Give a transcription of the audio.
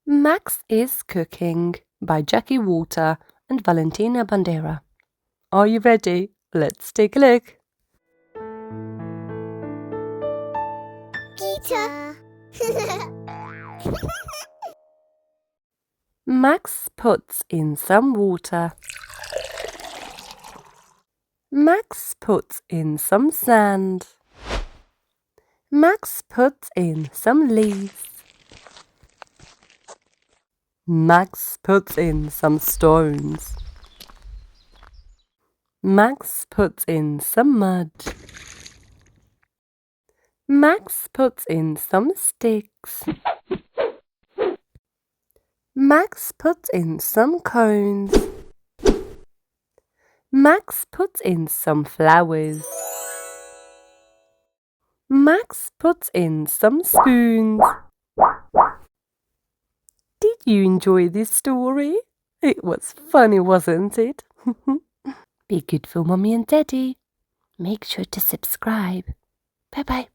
Maz Is Cooking by Jackie Walter and Valentina Bandera. Are you ready? Let's take a look. Gitte. Max puts in some water. Max puts in some sand. Max puts in some leaves. Max puts in some stones. Max puts in some mud. Max puts in some sticks. Max puts in some cones. Max puts in some flowers. Max puts in some spoons. Did you enjoy this story? It was funny, wasn't it? Be good for Mommy and Daddy. Make sure to subscribe. Bye-bye.